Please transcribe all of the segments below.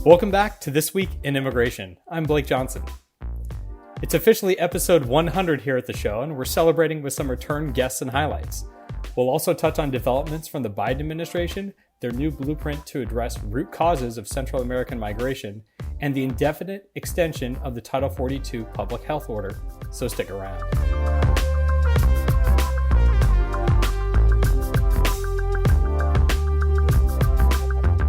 Welcome back to This Week in Immigration. I'm Blake Johnson. It's officially episode 100 here at the show, and we're celebrating with some return guests and highlights. We'll also touch on developments from the Biden administration, their new blueprint to address root causes of Central American migration, and the indefinite extension of the Title 42 public health order. So stick around.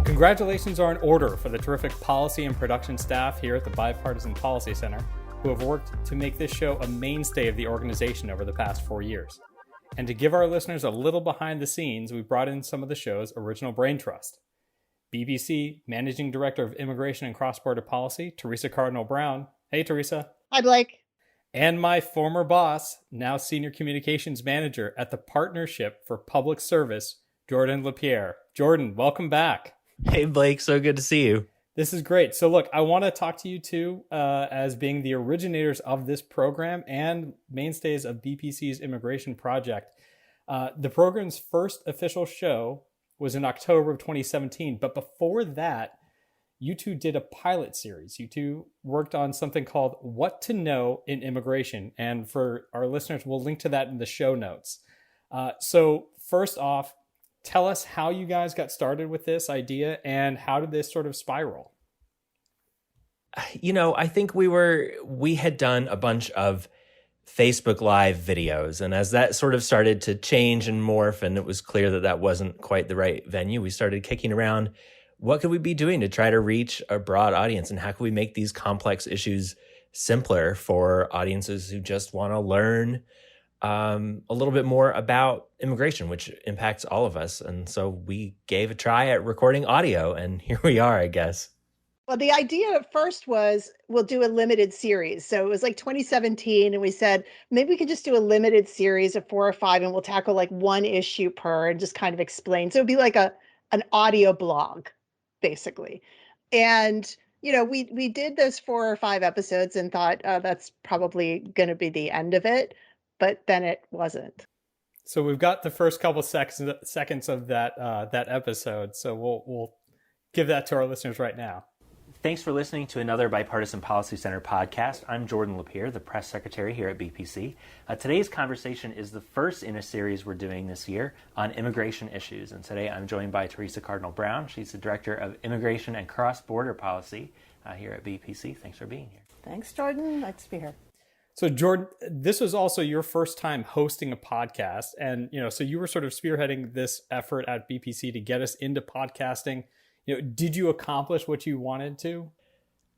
Congratulations are in order for the terrific policy and production staff here at the Bipartisan Policy Center, who have worked to make this show a mainstay of the organization over the past 4 years. And to give our listeners a little behind the scenes, we brought in some of the show's original brain trust. BBC Managing Director of Immigration and Cross-Border Policy, Teresa Cardinal-Brown. Hey, Teresa. Hi, Blake. And my former boss, now Senior Communications Manager at the Partnership for Public Service, Jordan LaPierre. Jordan, welcome back. Hey, Blake. So good to see you. This is great. So look, I want to talk to you too as being the originators of this program and mainstays of BPC's immigration project. The program's first official show was in October of 2017. But before that, you two did a pilot series. You two worked on something called What to Know in Immigration. And for our listeners, we'll link to that in the show notes. So first off, tell us how you guys got started with this idea and how did this sort of spiral? You know, I think we had done a bunch of Facebook Live videos. And as that sort of started to change and morph, and it was clear that that wasn't quite the right venue, we started kicking around, what could we be doing to try to reach a broad audience? And how can we make these complex issues simpler for audiences who just want to learn a little bit more about immigration, which impacts all of us. And so we gave a try at recording audio, and here we are, I guess. Well, the idea at first was we'll do a limited series. So it was like 2017, and we said maybe we could just do a limited series of 4 or 5, and we'll tackle like one issue per and just kind of explain. So it'd be like an audio blog, basically. And you know, we did those 4 or 5 episodes and thought that's probably going to be the end of it. But then it wasn't. So we've got the first couple seconds of that episode. So we'll give that to our listeners right now. Thanks for listening to another Bipartisan Policy Center podcast. I'm Jordan LaPierre, the press secretary here at BPC. Today's conversation is the first in a series we're doing this year on immigration issues. And today I'm joined by Teresa Cardinal-Brown. She's the director of Immigration and Cross-Border Policy here at BPC. Thanks for being here. Thanks, Jordan. Nice to be here. So Jordan, this was also your first time hosting a podcast. And, you know, so you were sort of spearheading this effort at BPC to get us into podcasting. You know, did you accomplish what you wanted to?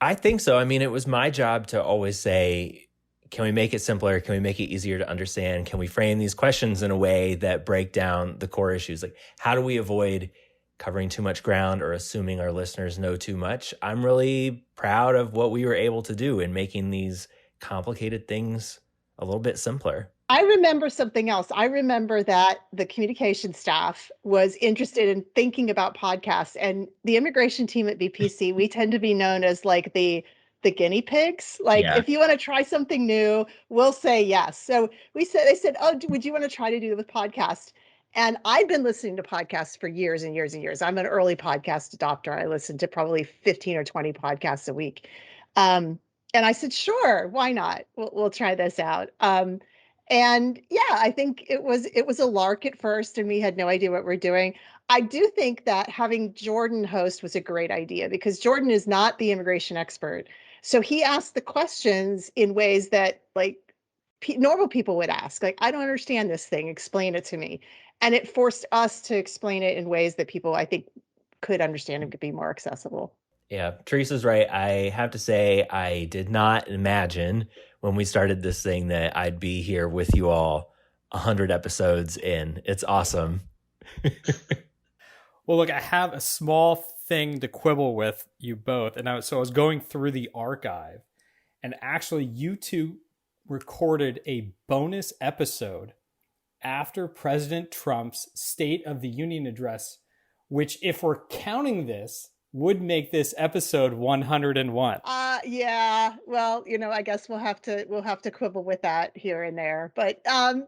I think so. I mean, it was my job to always say, can we make it simpler? Can we make it easier to understand? Can we frame these questions in a way that break down the core issues? Like, how do we avoid covering too much ground or assuming our listeners know too much? I'm really proud of what we were able to do in making these complicated things a little bit simpler. I remember something else. I remember that the communication staff was interested in thinking about podcasts, and the immigration team at BPC, we tend to be known as like the guinea pigs. Like, if you want to try something new, we'll say yes. So they said, oh, would you want to try to do the podcast? And I've been listening to podcasts for years and years and years. I'm an early podcast adopter. I listen to probably 15 or 20 podcasts a week. And I said, sure, why not? We'll try this out. And yeah, I think it was a lark at first, and we had no idea what we're doing. I do think that having Jordan host was a great idea because Jordan is not the immigration expert. So he asked the questions in ways that like normal people would ask. Like, I don't understand this thing. Explain it to me. And it forced us to explain it in ways that people, I think, could understand and could be more accessible. Yeah, Teresa's right. I have to say, I did not imagine when we started this thing that I'd be here with you all 100 episodes in. It's awesome. Well, look, I have a small thing to quibble with you both. And so I was going through the archive, and actually you two recorded a bonus episode after President Trump's State of the Union address, which, if we're counting this, would make this episode 101. Yeah. Well, you know, I guess we'll have to quibble with that here and there. But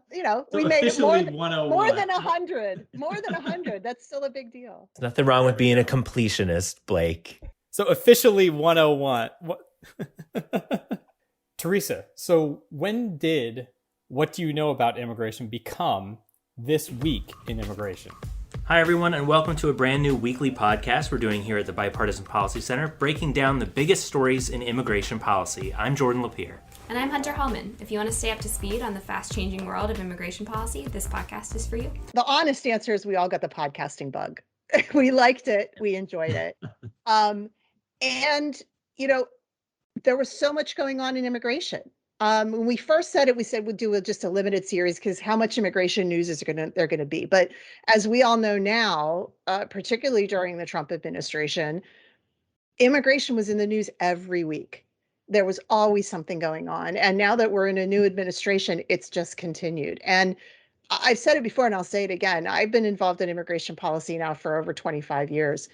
you know, we made it more than 100. More than 100. That's still a big deal. There's nothing wrong with being a completionist, Blake. So officially 101. Teresa, so when did What Do You Know About Immigration become This Week in Immigration? Hi, everyone, and welcome to a brand new weekly podcast we're doing here at the Bipartisan Policy Center, breaking down the biggest stories in immigration policy. I'm Jordan Lapierre. And I'm Hunter Hallman. If you want to stay up to speed on the fast-changing world of immigration policy, this podcast is for you. The honest answer is we all got the podcasting bug. We liked it. We enjoyed it. And, you know, there was so much going on in immigration. When we first said it, we said we'd do just a limited series because how much immigration news is there going to be? But as we all know now, particularly during the Trump administration, immigration was in the news every week. There was always something going on. And now that we're in a new administration, it's just continued. And I've said it before and I'll say it again. I've been involved in immigration policy now for over 25 years.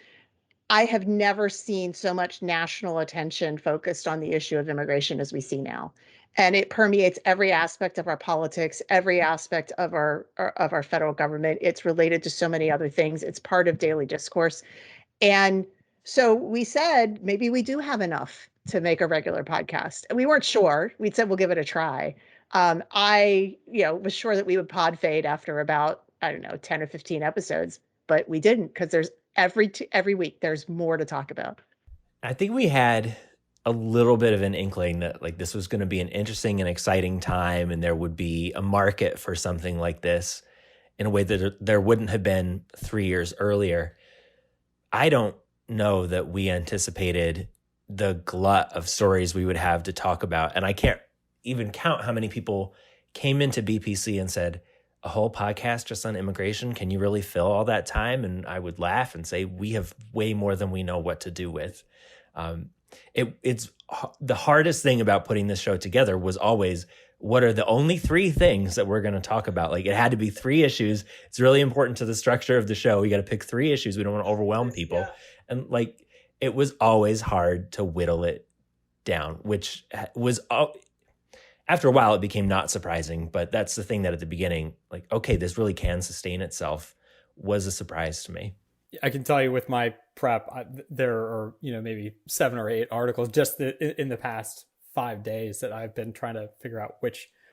I have never seen so much national attention focused on the issue of immigration as we see now. And it permeates every aspect of our politics, every aspect of our federal government. It's related to so many other things. It's part of daily discourse. And so we said, maybe we do have enough to make a regular podcast. And we weren't sure. We said, we'll give it a try. I was sure that we would pod fade after about, 10 or 15 episodes, but we didn't, because there's every week there's more to talk about. I think we had a little bit of an inkling that like this was going to be an interesting and exciting time, and there would be a market for something like this in a way that there wouldn't have been 3 years earlier. I don't know that we anticipated the glut of stories we would have to talk about. And I can't even count how many people came into BPC and said, a whole podcast just on immigration? Can you really fill all that time? And I would laugh and say, we have way more than we know what to do with. It's the hardest thing about putting this show together was always, what are the only 3 things that we're going to talk about? Like, it had to be 3 issues. It's really important to the structure of the show. We got to pick 3 issues. We don't want to overwhelm people. Yeah. And like, it was always hard to whittle it down, which was, after a while, it became not surprising. But that's the thing that at the beginning, like, okay, this really can sustain itself, was a surprise to me. I can tell you with my prep, there are, maybe 7 or 8 articles just in the past 5 days that I've been trying to figure out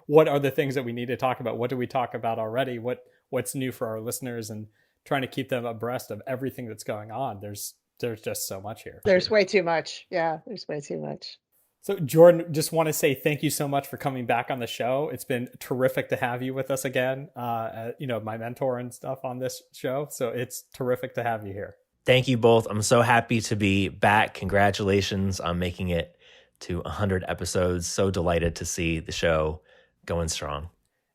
what are the things that we need to talk about? What do we talk about already? What's new for our listeners, and trying to keep them abreast of everything that's going on. There's just so much here. There's way too much. Yeah, there's way too much. So Jordan, just want to say thank you so much for coming back on the show. It's been terrific to have you with us again. My mentor and stuff on this show. So it's terrific to have you here. Thank you both. I'm so happy to be back. Congratulations on making it to 100 episodes. So delighted to see the show going strong.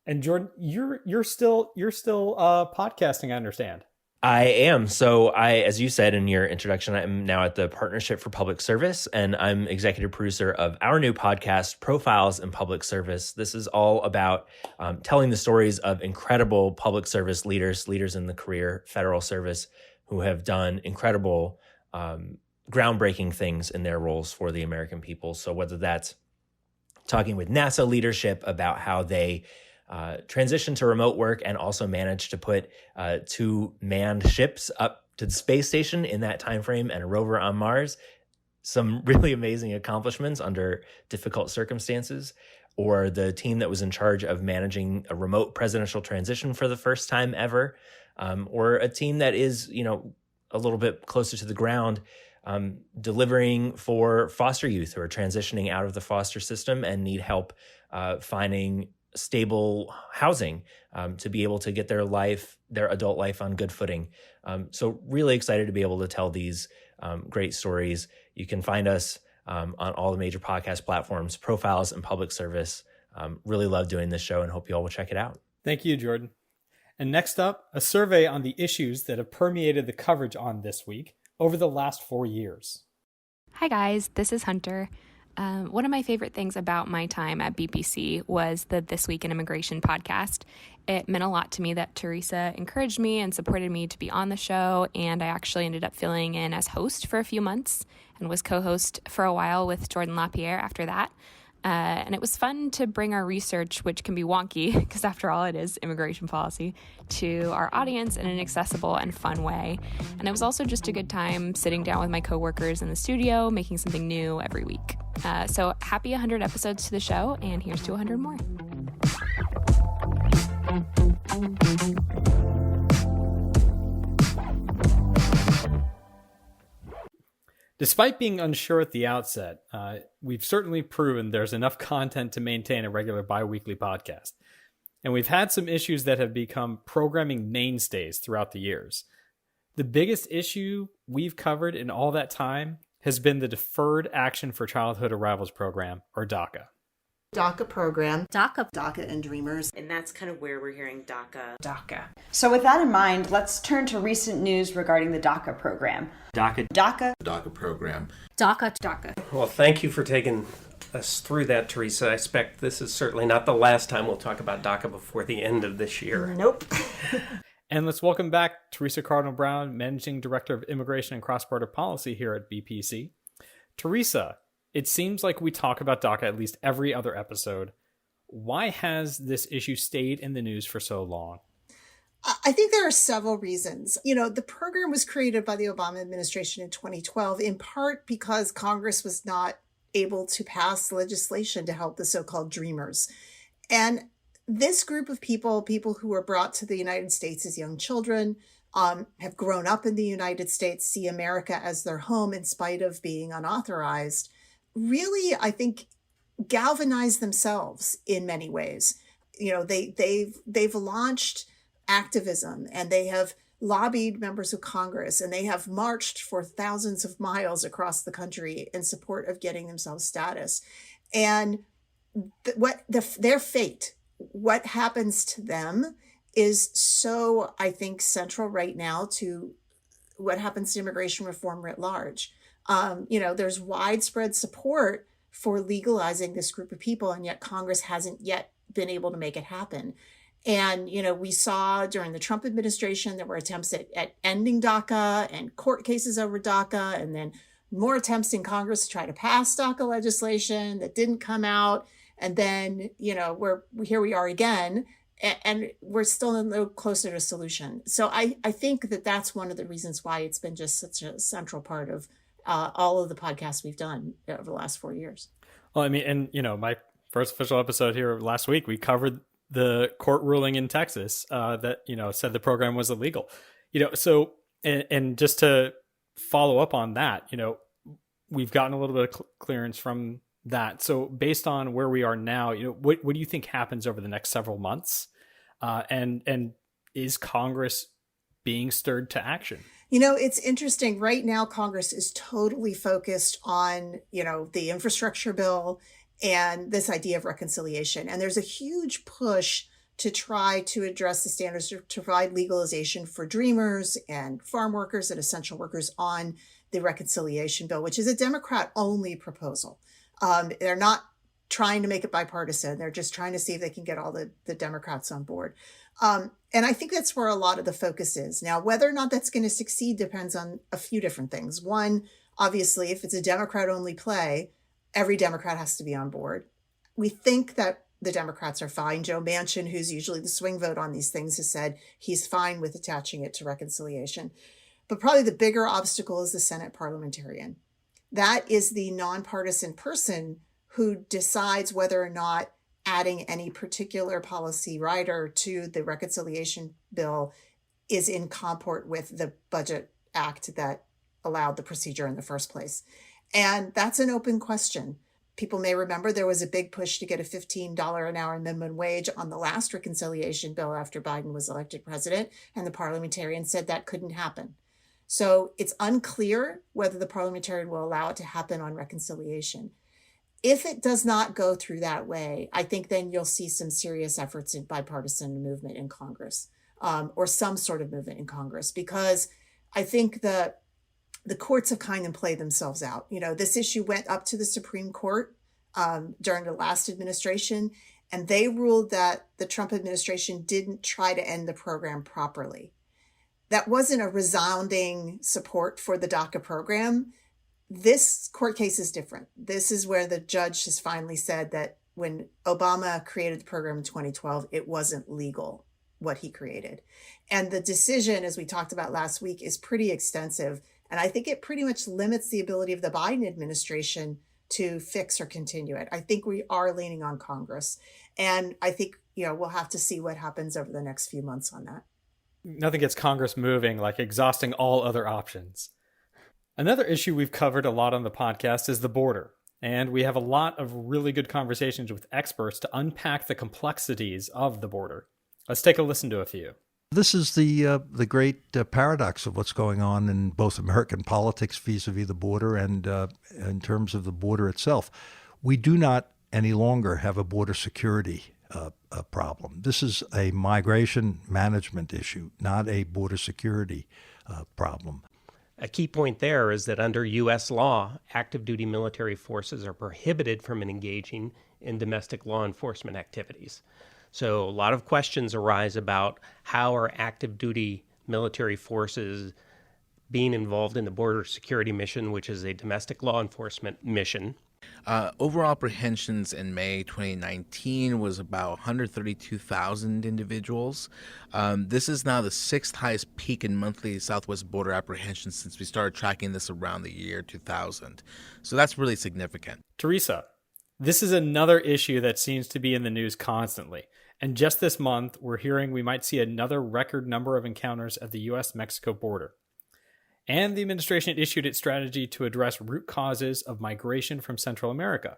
And Jordan, you're still podcasting, I understand. I am. So as you said in your introduction, I'm now at the Partnership for Public Service, and I'm executive producer of our new podcast, Profiles in Public Service. This is all about telling the stories of incredible public service leaders in the career federal service who have done incredible, groundbreaking things in their roles for the American people. So whether that's talking with NASA leadership about how they transition to remote work and also managed to put 2 manned ships up to the space station in that time frame and a rover on Mars. Some really amazing accomplishments under difficult circumstances. Or the team that was in charge of managing a remote presidential transition for the first time ever. Or a team that is, a little bit closer to the ground, delivering for foster youth who are transitioning out of the foster system and need help finding stable housing to be able to get their adult life on good footing. So really excited to be able to tell these great stories. You can find us on all the major podcast platforms, Profiles in Public Service. Really love doing this show and hope you all will check it out. Thank you, Jordan. And next up, a survey on the issues that have permeated the coverage on This Week over the last 4 years. Hi guys, this is Hunter. One of my favorite things about my time at BPC was the This Week in Immigration podcast. It meant a lot to me that Teresa encouraged me and supported me to be on the show, and I actually ended up filling in as host for a few months and was co-host for a while with Jordan Lapierre after that. And it was fun to bring our research, which can be wonky, because after all, it is immigration policy, to our audience in an accessible and fun way. And it was also just a good time sitting down with my coworkers in the studio, making something new every week. So happy 100 episodes to the show, and here's to 100 more. Despite being unsure at the outset, we've certainly proven there's enough content to maintain a regular bi-weekly podcast. And we've had some issues that have become programming mainstays throughout the years. The biggest issue we've covered in all that time has been the Deferred Action for Childhood Arrivals program, or DACA. DACA program. DACA and Dreamers. And that's kind of where we're hearing DACA. So with that in mind, let's turn to recent news regarding the DACA program. DACA program. DACA. Well, thank you for taking us through that, Teresa. I expect this is certainly not the last time we'll talk about DACA before the end of this year. Nope. And let's welcome back Teresa Cardinal Brown, Managing Director of Immigration and Cross-Border Policy here at BPC. Teresa, it seems like we talk about DACA at least every other episode. Why has this issue stayed in the news for so long? I think there are several reasons. The program was created by the Obama administration in 2012, in part because Congress was not able to pass legislation to help the so-called Dreamers. And this group of people who were brought to the United States as young children, have grown up in the United States, see America as their home in spite of being unauthorized, really, I think, galvanized themselves in many ways. They've launched activism, and they have lobbied members of Congress, and they have marched for thousands of miles across the country in support of getting themselves status. And their fate, what happens to them, is so, I think, central right now to what happens to immigration reform writ large. There's widespread support for legalizing this group of people, and yet Congress hasn't yet been able to make it happen. And, we saw during the Trump administration, there were attempts at ending DACA and court cases over DACA, and then more attempts in Congress to try to pass DACA legislation that didn't come out. And then, here we are again, and we're still no closer to a solution. So I think that's one of the reasons why it's been just such a central part of all of the podcasts we've done over the last 4 years. Well, I mean, and, my first official episode here last week, we covered the court ruling in Texas that, said the program was illegal. So, and just to follow up on that, we've gotten a little bit of clearance from that. So based on where we are now, what do you think happens over the next several months? And is Congress being stirred to action? It's interesting. Right now, Congress is totally focused on, the infrastructure bill and this idea of reconciliation. And there's a huge push to try to address the standards to provide legalization for Dreamers and farm workers and essential workers on the reconciliation bill, which is a Democrat-only proposal. They're not trying to make it bipartisan. They're just trying to see if they can get all the Democrats on board. And I think that's where a lot of the focus is. Now, whether or not that's going to succeed depends on a few different things. One, obviously, if it's a Democrat-only play, every Democrat has to be on board. We think that the Democrats are fine. Joe Manchin, who's usually the swing vote on these things, has said he's fine with attaching it to reconciliation. But probably the bigger obstacle is the Senate parliamentarian. That is the nonpartisan person who decides whether or not adding any particular policy rider to the reconciliation bill is in comport with the Budget Act that allowed the procedure in the first place. And that's an open question. People may remember there was a big push to get a $15 an hour minimum wage on the last reconciliation bill after Biden was elected president, and the parliamentarian said that couldn't happen. So it's unclear whether the parliamentarian will allow it to happen on reconciliation. If it does not go through that way, I think then you'll see some serious efforts in bipartisan movement in Congress, or some sort of movement in Congress, because I think the courts have kind of played themselves out. This issue went up to the Supreme Court during the last administration, and they ruled that the Trump administration didn't try to end the program properly. That wasn't a resounding support for the DACA program. This court case is different. This is where the judge has finally said that when Obama created the program in 2012, it wasn't legal what he created. And the decision, as we talked about last week, is pretty extensive. And I think it pretty much limits the ability of the Biden administration to fix or continue it. I think we are leaning on Congress. And I think, we'll have to see what happens over the next few months on that. Nothing gets Congress moving like exhausting all other options. Another issue we've covered a lot on the podcast is the border. And we have a lot of really good conversations with experts to unpack the complexities of the border. Let's take a listen to a few. This is the great paradox of what's going on in both American politics vis-a-vis the border and in terms of the border itself. We do not any longer have a border security problem. This is a migration management issue, not a border security problem. A key point there is that under U.S. law, active duty military forces are prohibited from engaging in domestic law enforcement activities. So a lot of questions arise about how are active duty military forces being involved in the border security mission, which is a domestic law enforcement mission. Overall apprehensions in May 2019 was about 132,000 individuals. This is now the sixth highest peak in monthly Southwest border apprehensions since we started tracking this around the year 2000. So that's really significant. Teresa, this is another issue that seems to be in the news constantly. And just this month, we're hearing we might see another record number of encounters at the U.S.-Mexico border. And the administration issued its strategy to address root causes of migration from Central America.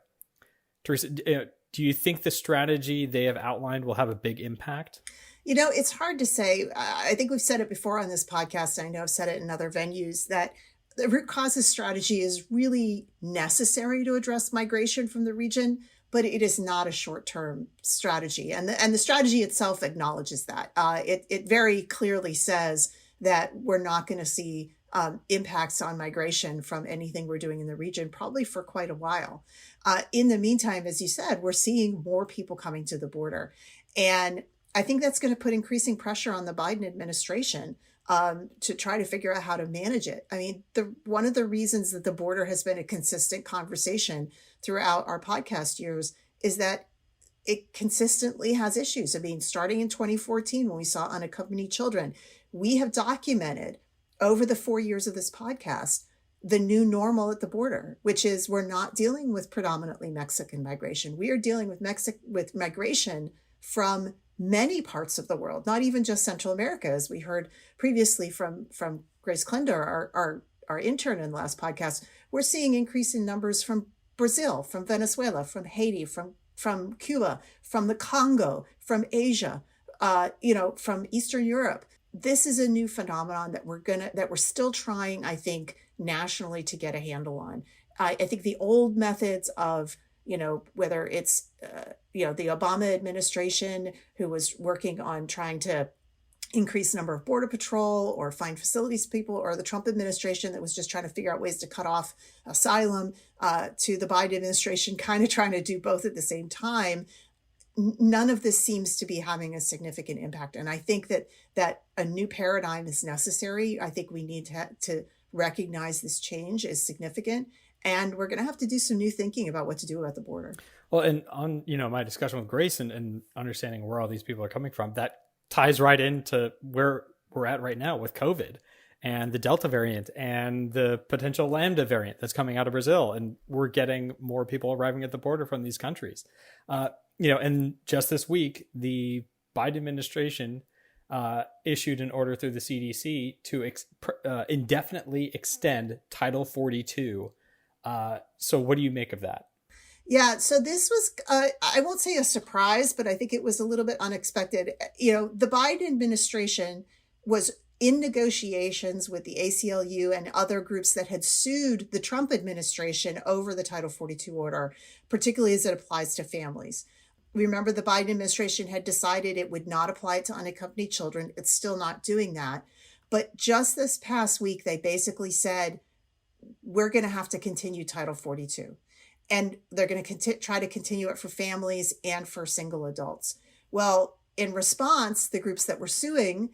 Teresa, do you think the strategy they have outlined will have a big impact? It's hard to say. I think we've said it before on this podcast. I know I've said it in other venues that the root causes strategy is really necessary to address migration from the region, but it is not a short-term strategy. And the strategy itself acknowledges that. It very clearly says that we're not going to see impacts on migration from anything we're doing in the region, probably for quite a while. In the meantime, as you said, we're seeing more people coming to the border. And I think that's going to put increasing pressure on the Biden administration to try to figure out how to manage it. I mean, one of the reasons that the border has been a consistent conversation throughout our podcast years is that it consistently has issues. I mean, starting in 2014, when we saw unaccompanied children, we have documented over the 4 years of this podcast the new normal at the border, which is we're not dealing with predominantly Mexican migration. We are dealing with migration from many parts of the world, not even just Central America, as we heard previously from Grace Klender, our intern in the last podcast. We're seeing increasing numbers from Brazil, from Venezuela, from Haiti, from Cuba, from the Congo, from Asia, from Eastern Europe. This is a new phenomenon that we're still trying, I think, nationally to get a handle on. I think the old methods of, whether it's, the Obama administration, who was working on trying to increase the number of border patrol or find facilities people, or the Trump administration that was just trying to figure out ways to cut off asylum, to the Biden administration kind of trying to do both at the same time. None of this seems to be having a significant impact. And I think that a new paradigm is necessary. I think we need to recognize this change is significant. And we're going to have to do some new thinking about what to do about the border. Well, and on my discussion with Grace and understanding where all these people are coming from, that ties right into where we're at right now with COVID and the Delta variant and the potential Lambda variant that's coming out of Brazil. And we're getting more people arriving at the border from these countries. And just this week, the Biden administration issued an order through the CDC to indefinitely extend Title 42. So what do you make of that? Yeah, so this was, I won't say a surprise, but I think it was a little bit unexpected. The Biden administration was in negotiations with the ACLU and other groups that had sued the Trump administration over the Title 42 order, particularly as it applies to families. Remember, the Biden administration had decided it would not apply it to unaccompanied children. It's still not doing that. But just this past week, they basically said, we're going to have to continue Title 42. And they're going to try to continue it for families and for single adults. Well, in response, the groups that were suing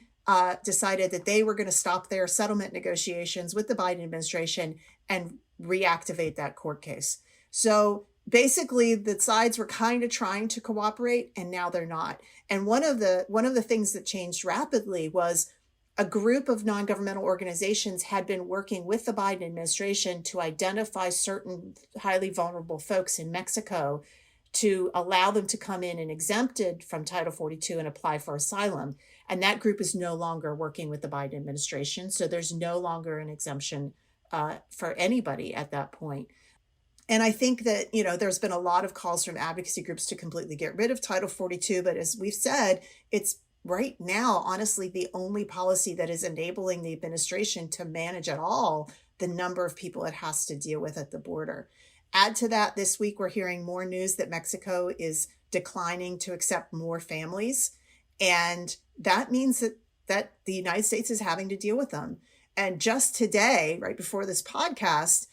decided that they were going to stop their settlement negotiations with the Biden administration and reactivate that court case. So basically the sides were kind of trying to cooperate, and now they're not. And one of the things that changed rapidly was a group of non-governmental organizations had been working with the Biden administration to identify certain highly vulnerable folks in Mexico to allow them to come in and exempted from Title 42 and apply for asylum. And that group is no longer working with the Biden administration. So there's no longer an exemption for anybody at that point. And I think that, there's been a lot of calls from advocacy groups to completely get rid of Title 42. But as we've said, it's right now, honestly, the only policy that is enabling the administration to manage at all the number of people it has to deal with at the border. Add to that, this week, we're hearing more news that Mexico is declining to accept more families. And that means that the United States is having to deal with them. And just today, right before this podcast,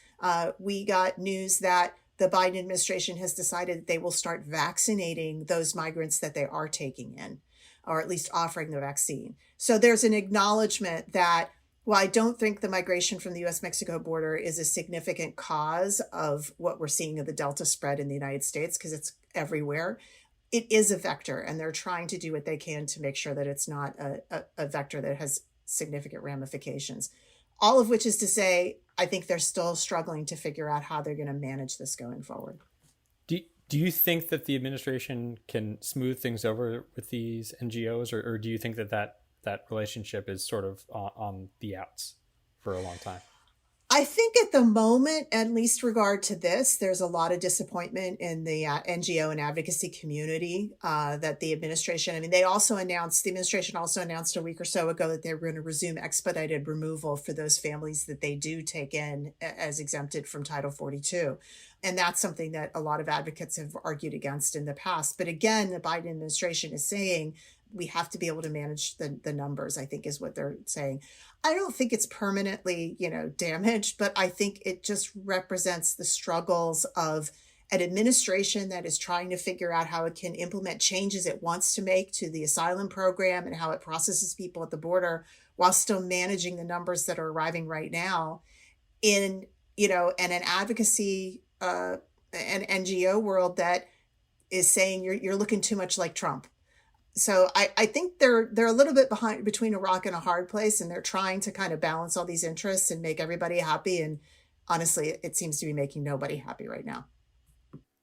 we got news that the Biden administration has decided that they will start vaccinating those migrants that they are taking in, or at least offering the vaccine. So there's an acknowledgement that while I don't think the migration from the U.S.-Mexico border is a significant cause of what we're seeing of the Delta spread in the United States, because it's everywhere, it is a vector, and they're trying to do what they can to make sure that it's not a vector that has significant ramifications. All of which is to say, I think they're still struggling to figure out how they're going to manage this going forward. Do you think that the administration can smooth things over with these NGOs, or do you think that relationship is sort of on the outs for a long time? I think at the moment, at least regard to this, there's a lot of disappointment in the NGO and advocacy community that the administration, the administration also announced a week or so ago that they were going to resume expedited removal for those families that they do take in as exempted from Title 42. And that's something that a lot of advocates have argued against in the past. But again, the Biden administration is saying we have to be able to manage the numbers, I think is what they're saying. I don't think it's permanently, damaged, but I think it just represents the struggles of an administration that is trying to figure out how it can implement changes it wants to make to the asylum program and how it processes people at the border while still managing the numbers that are arriving right now in, and an advocacy, an NGO world that is saying you're looking too much like Trump. So I think they're a little bit between a rock and a hard place, and they're trying to kind of balance all these interests and make everybody happy. And honestly, it seems to be making nobody happy right now.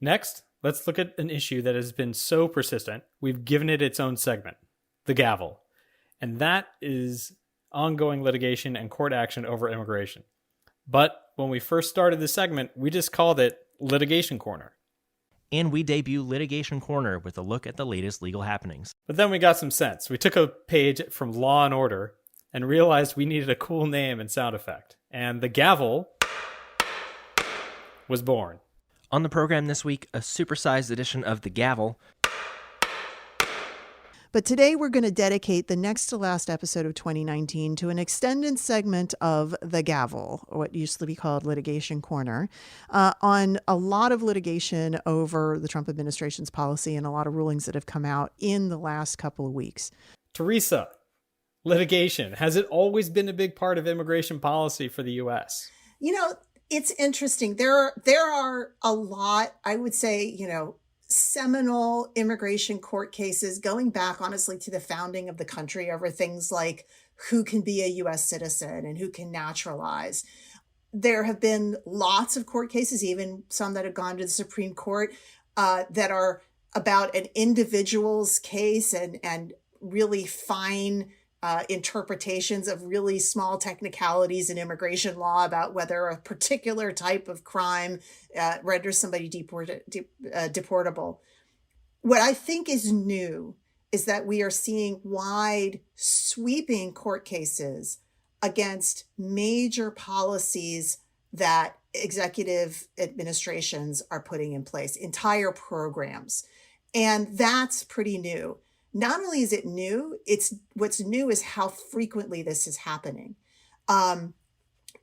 Next, let's look at an issue that has been so persistent, we've given it its own segment, the gavel. And that is ongoing litigation and court action over immigration. But when we first started the segment, we just called it Litigation Corner. And we debut Litigation Corner with a look at the latest legal happenings. But then we got some sense. We took a page from Law and Order and realized we needed a cool name and sound effect. And the gavel was born. On the program this week, a supersized edition of the gavel. But today we're going to dedicate the next to last episode of 2019 to an extended segment of The Gavel, or what used to be called Litigation Corner, on a lot of litigation over the Trump administration's policy and a lot of rulings that have come out in the last couple of weeks. Teresa, litigation, has it always been a big part of immigration policy for the U.S.? It's interesting. There are a lot, I would say, seminal immigration court cases going back, honestly, to the founding of the country over things like who can be a U.S. citizen and who can naturalize. There have been lots of court cases, even some that have gone to the Supreme Court, that are about an individual's case and really fine interpretations of really small technicalities in immigration law about whether a particular type of crime renders somebody deportable. What I think is new is that we are seeing wide, sweeping court cases against major policies that executive administrations are putting in place, entire programs. And that's pretty new. Not only is it new, what's new is how frequently this is happening.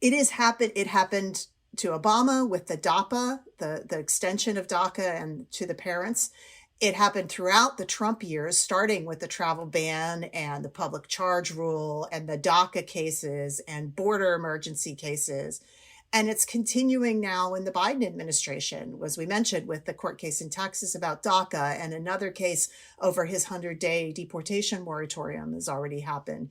It happened to Obama with the DAPA, the extension of DACA and to the parents. It happened throughout the Trump years, starting with the travel ban and the public charge rule and the DACA cases and border emergency cases. And it's continuing now in the Biden administration, as we mentioned, with the court case in Texas about DACA, and another case over his 100-day deportation moratorium has already happened,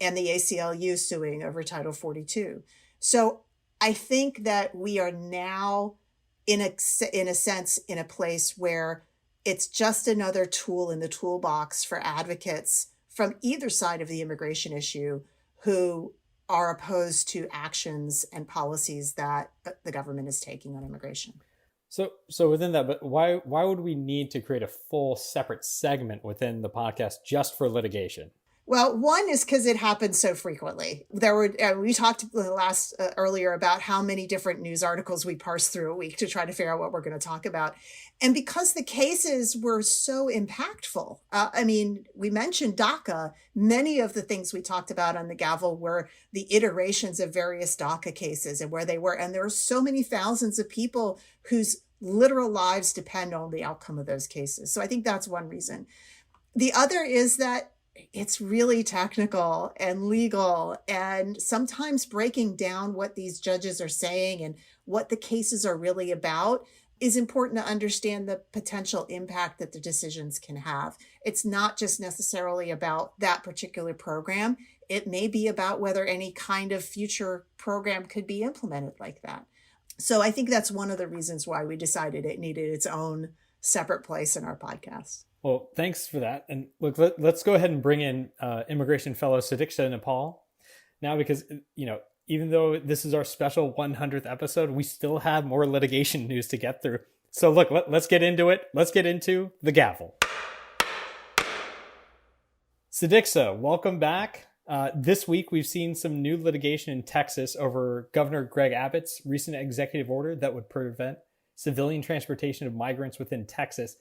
and the ACLU suing over Title 42. So I think that we are now, in a sense, in a place where it's just another tool in the toolbox for advocates from either side of the immigration issue who are opposed to actions and policies that the government is taking on immigration. So within that, but why would we need to create a full separate segment within the podcast just for litigation? Well, one is because it happens so frequently. We talked earlier about how many different news articles we parse through a week to try to figure out what we're going to talk about. And because the cases were so impactful, we mentioned DACA. Many of the things we talked about on the gavel were the iterations of various DACA cases and where they were. And there are so many thousands of people whose literal lives depend on the outcome of those cases. So I think that's one reason. The other is that it's really technical and legal, and sometimes breaking down what these judges are saying and what the cases are really about is important to understand the potential impact that the decisions can have. It's not just necessarily about that particular program. It may be about whether any kind of future program could be implemented like that. So I think that's one of the reasons why we decided it needed its own separate place in our podcast. Well, thanks for that. And look, let's go ahead and bring in immigration fellow Sadiksha Nepal now, because, even though this is our special 100th episode, we still have more litigation news to get through. So look, let's get into it. Let's get into the gavel. Sadiksha, welcome back. This week, we've seen some new litigation in Texas over Governor Greg Abbott's recent executive order that would prevent civilian transportation of migrants within Texas.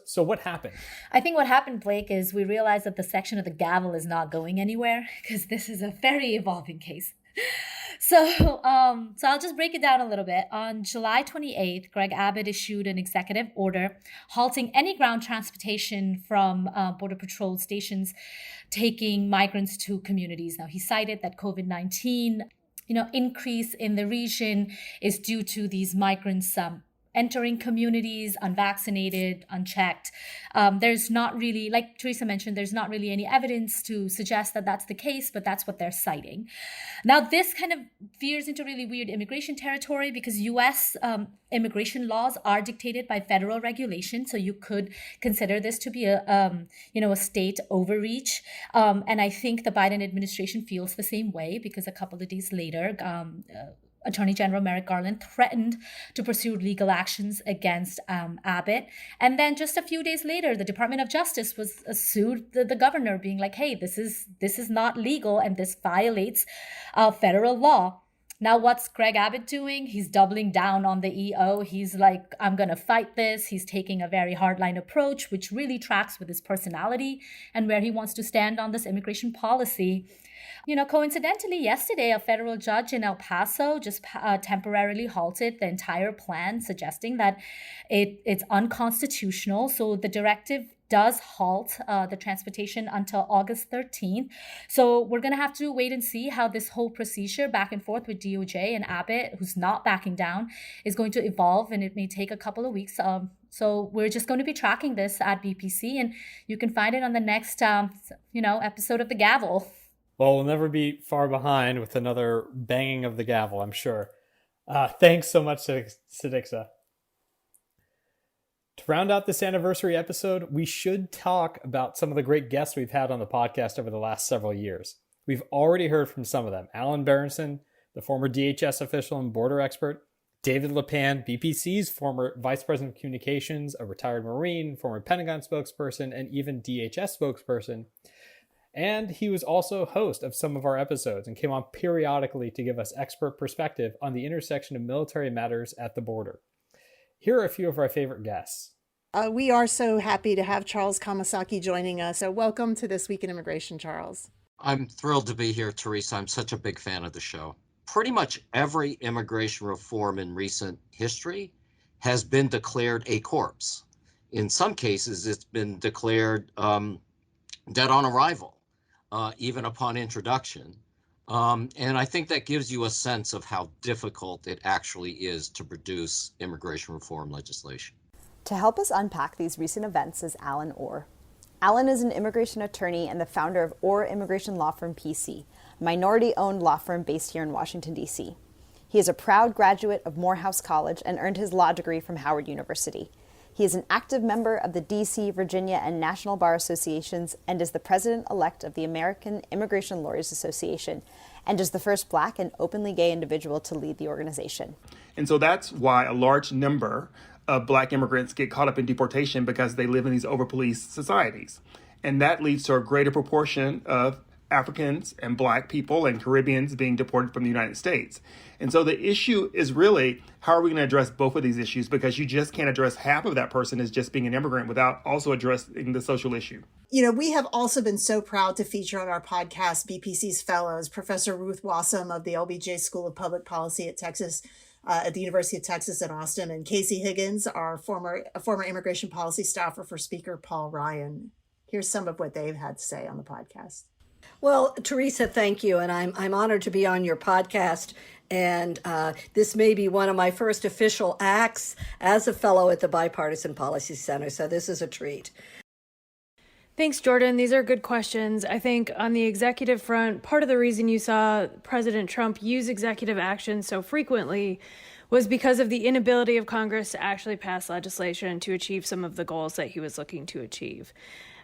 So what happened? I think what happened, Blake, is we realized that the section of the gavel is not going anywhere because this is a very evolving case. So I'll just break it down a little bit. On July 28th, Greg Abbott issued an executive order halting any ground transportation from Border Patrol stations taking migrants to communities. Now, he cited that COVID-19, increase in the region is due to these migrants entering communities unvaccinated, unchecked. There's not really, like Teresa mentioned, there's not really any evidence to suggest that that's the case, but that's what they're citing. Now, this kind of veers into really weird immigration territory because U.S. Immigration laws are dictated by federal regulation. So you could consider this to be a state overreach. And I think the Biden administration feels the same way because a couple of days later, Attorney General Merrick Garland threatened to pursue legal actions against Abbott. And then just a few days later, the Department of Justice was sued the governor, being like, hey, this is not legal and this violates federal law. Now, what's Greg Abbott doing? He's doubling down on the EO. He's like, I'm going to fight this. He's taking a very hardline approach, which really tracks with his personality and where he wants to stand on this immigration policy. Coincidentally, yesterday, a federal judge in El Paso just temporarily halted the entire plan, suggesting that it's unconstitutional. So the directive does halt the transportation until August 13th. So we're going to have to wait and see how this whole procedure back and forth with DOJ and Abbott, who's not backing down, is going to evolve, and it may take a couple of weeks. So we're just going to be tracking this at BPC, and you can find it on the next, episode of The Gavel. Well, we'll never be far behind with another banging of the gavel, I'm sure. Thanks so much, Sadiksha. To round out this anniversary episode, we should talk about some of the great guests we've had on the podcast over the last several years. We've already heard from some of them. Alan Berenson, the former DHS official and border expert. David LePan, BPC's former Vice President of Communications, a retired Marine, former Pentagon spokesperson, and even DHS spokesperson. And he was also host of some of our episodes and came on periodically to give us expert perspective on the intersection of military matters at the border. Here are a few of our favorite guests. We are so happy to have Charles Kamasaki joining us. So welcome to This Week in Immigration, Charles. I'm thrilled to be here, Teresa. I'm such a big fan of the show. Pretty much every immigration reform in recent history has been declared a corpse. In some cases, it's been declared dead on arrival. Even upon introduction. And I think that gives you a sense of how difficult it actually is to produce immigration reform legislation. To help us unpack these recent events is Alan Orr. Alan is an immigration attorney and the founder of Orr Immigration Law Firm PC, a minority-owned law firm based here in Washington, D.C. He is a proud graduate of Morehouse College and earned his law degree from Howard University. He is an active member of the D.C., Virginia, and National Bar Associations and is the president-elect of the American Immigration Lawyers Association and is the first Black and openly gay individual to lead the organization. And so that's why a large number of Black immigrants get caught up in deportation, because they live in these over-policed societies. And that leads to a greater proportion of Africans and Black people and Caribbeans being deported from the United States. And so the issue is really, how are we going to address both of these issues? Because you just can't address half of that person as just being an immigrant without also addressing the social issue. You know, we have also been so proud to feature on our podcast BPC's fellows, Professor Ruth Wassam of the LBJ School of Public Policy at the University of Texas at Austin, and Casey Higgins, our former immigration policy staffer for Speaker Paul Ryan. Here's some of what they've had to say on the podcast. Well, Teresa, thank you. And I'm honored to be on your podcast. And this may be one of my first official acts as a fellow at the Bipartisan Policy Center. So this is a treat. Thanks, Jordan. These are good questions. I think on the executive front, part of the reason you saw President Trump use executive action so frequently was because of the inability of Congress to actually pass legislation to achieve some of the goals that he was looking to achieve.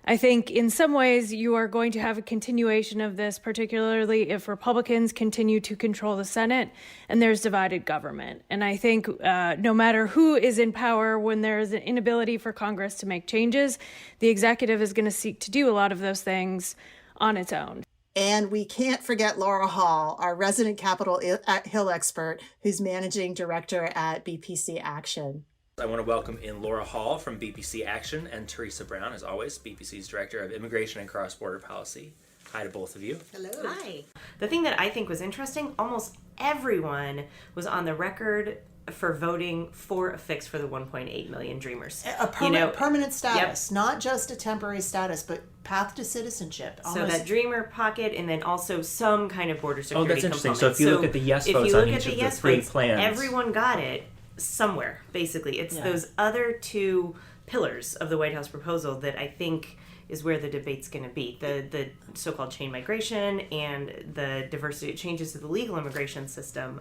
I think in some ways you are going to have a continuation of this, particularly if Republicans continue to control the Senate and there's divided government. And I think no matter who is in power, when there is an inability for Congress to make changes, the executive is going to seek to do a lot of those things on its own. And we can't forget Laura Hall, our resident Capitol Hill expert, who's managing director at BPC Action. I want to welcome in Laura Hall from BPC Action and Teresa Brown, as always, BPC's Director of Immigration and Cross-Border Policy. Hi to both of you. Hello. Hi. The thing that I think was interesting, almost everyone was on the record for voting for a fix for the 1.8 million Dreamers. A permanent status, not just a temporary status, but path to citizenship. So that Dreamer pocket, and then also some kind of border security that's interesting. component. So if you look at the yes votes on each of the three plans, everyone got it somewhere, basically. It's those other two pillars of the White House proposal that I think is where the debate's going to be. The so-called chain migration and the diversity changes to the legal immigration system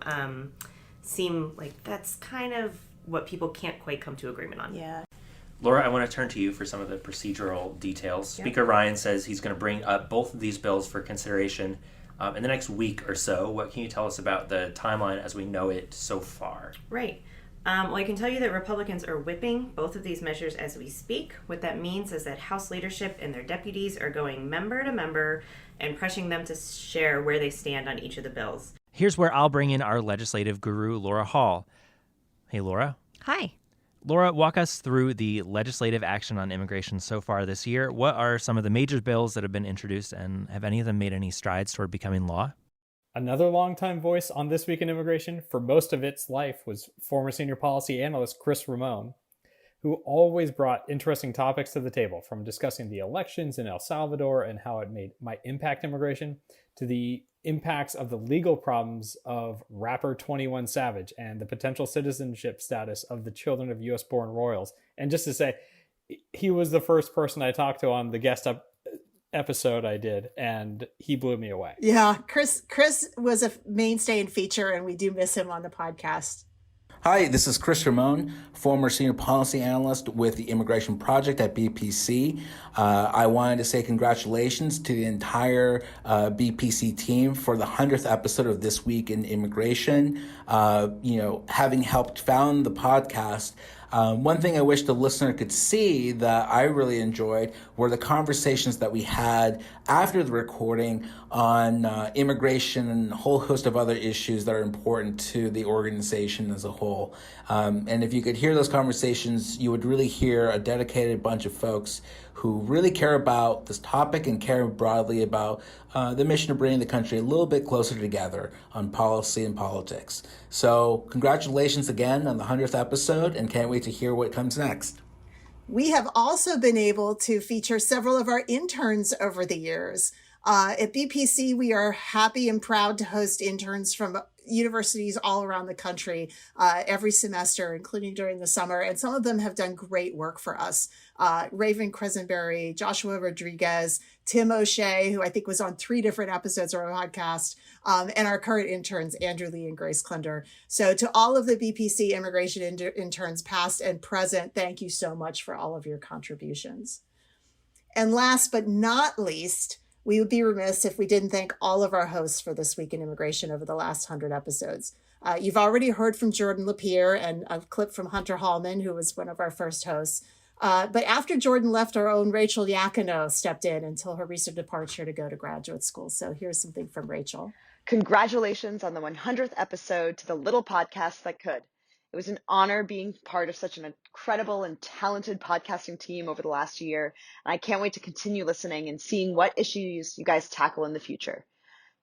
seem like that's kind of what people can't quite come to agreement on. Yeah. Laura, I want to turn to you for some of the procedural details. Speaker Ryan says he's going to bring up both of these bills for consideration in the next week or so. What can you tell us about the timeline as we know it so far? Right. Well, I can tell you that Republicans are whipping both of these measures as we speak. What that means is that House leadership and their deputies are going member to member and pressuring them to share where they stand on each of the bills. Here's where I'll bring in our legislative guru, Laura Hall. Hey, Laura. Hi. Laura, walk us through the legislative action on immigration so far this year. What are some of the major bills that have been introduced, and have any of them made any strides toward becoming law? Another longtime voice on This Week in Immigration for most of its life was former senior policy analyst Chris Ramon, who always brought interesting topics to the table, from discussing the elections in El Salvador and how it might impact immigration, to the impacts of the legal problems of rapper 21 Savage and the potential citizenship status of the children of U.S.-born royals. And just to say, he was the first person I talked to on the guest episode I did, and he blew me away. Yeah, Chris was a mainstay and feature, and we do miss him on the podcast. Hi, this is Chris Ramon, former senior policy analyst with the Immigration Project at BPC. I wanted to say congratulations to the entire BPC team for the 100th episode of This Week in Immigration. Having helped found the podcast, one thing I wish the listener could see that I really enjoyed were the conversations that we had after the recording on immigration and a whole host of other issues that are important to the organization as a whole. And if you could hear those conversations, you would really hear a dedicated bunch of folks who really care about this topic and care broadly about the mission of bringing the country a little bit closer together on policy and politics. So congratulations again on the 100th episode, and can't wait to hear what comes next. We have also been able to feature several of our interns over the years. At BPC, we are happy and proud to host interns from universities all around the country every semester, including during the summer. And some of them have done great work for us. Raven Cresenberry, Joshua Rodriguez, Tim O'Shea, who I think was on 3 different episodes of our podcast, and our current interns, Andrew Lee and Grace Klunder. So to all of the BPC immigration interns, past and present, thank you so much for all of your contributions. And last but not least, we would be remiss if we didn't thank all of our hosts for This Week in Immigration over the last 100 episodes. You've already heard from Jordan Lapierre and a clip from Hunter Hallman, who was one of our first hosts. But after Jordan left, our own Rachel Yakino stepped in until her recent departure to go to graduate school. So here's something from Rachel. Congratulations on the 100th episode to the little podcast that could. It was an honor being part of such an incredible and talented podcasting team over the last year, and I can't wait to continue listening and seeing what issues you guys tackle in the future.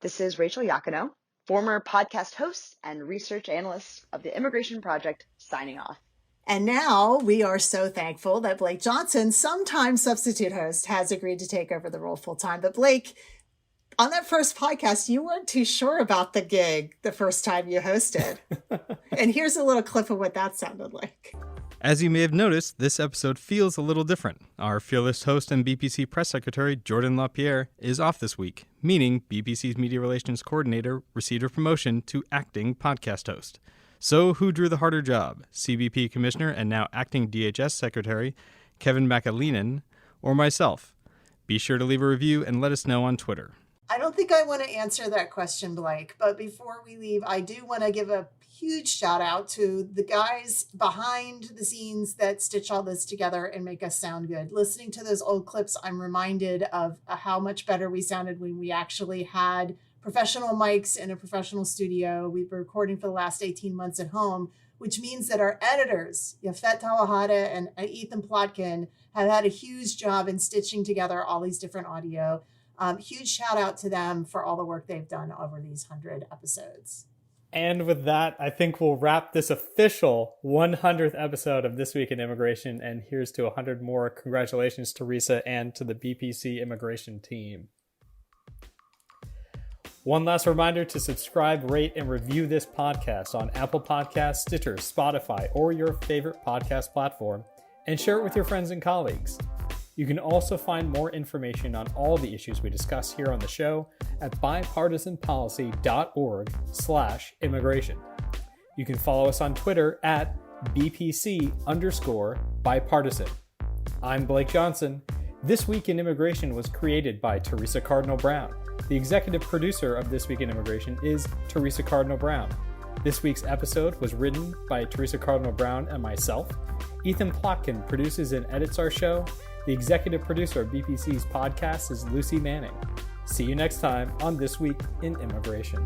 This is Rachel Yakino, former podcast host and research analyst of the Immigration Project, signing off. And now we are so thankful that Blake Johnson, sometime substitute host, has agreed to take over the role full time. But Blake, on that first podcast, you weren't too sure about the gig the first time you hosted. And here's a little clip of what that sounded like. As you may have noticed, this episode feels a little different. Our fearless host and BPC press secretary, Jordan Lapierre, is off this week, meaning BPC's media relations coordinator received a promotion to acting podcast host. So who drew the harder job, CBP commissioner and now acting DHS secretary, Kevin McAleenan, or myself? Be sure to leave a review and let us know on Twitter. I don't think I want to answer that question, Blake, but before we leave, I do want to give a huge shout out to the guys behind the scenes that stitch all this together and make us sound good. Listening to those old clips, I'm reminded of how much better we sounded when we actually had professional mics in a professional studio. We've been recording for the last 18 months at home, which means that our editors, Yafet Tawahada and Ethan Plotkin, have had a huge job in stitching together all these different audio. Huge shout out to them for all the work they've done over these 100 episodes. And with that, I think we'll wrap this official 100th episode of This Week in Immigration. And here's to 100 more. Congratulations, Teresa, and to the BPC immigration team. One last reminder to subscribe, rate, and review this podcast on Apple Podcasts, Stitcher, Spotify, or your favorite podcast platform, and share it with your friends and colleagues. You can also find more information on all the issues we discuss here on the show at bipartisanpolicy.org/immigration. You can follow us on Twitter at BPC_bipartisan. I'm Blake Johnson. This Week in Immigration was created by Teresa Cardinal Brown. The executive producer of This Week in Immigration is Teresa Cardinal Brown. This week's episode was written by Teresa Cardinal Brown and myself. Ethan Plotkin produces and edits our show. The executive producer of BPC's podcast is Lucy Manning. See you next time on This Week in Immigration.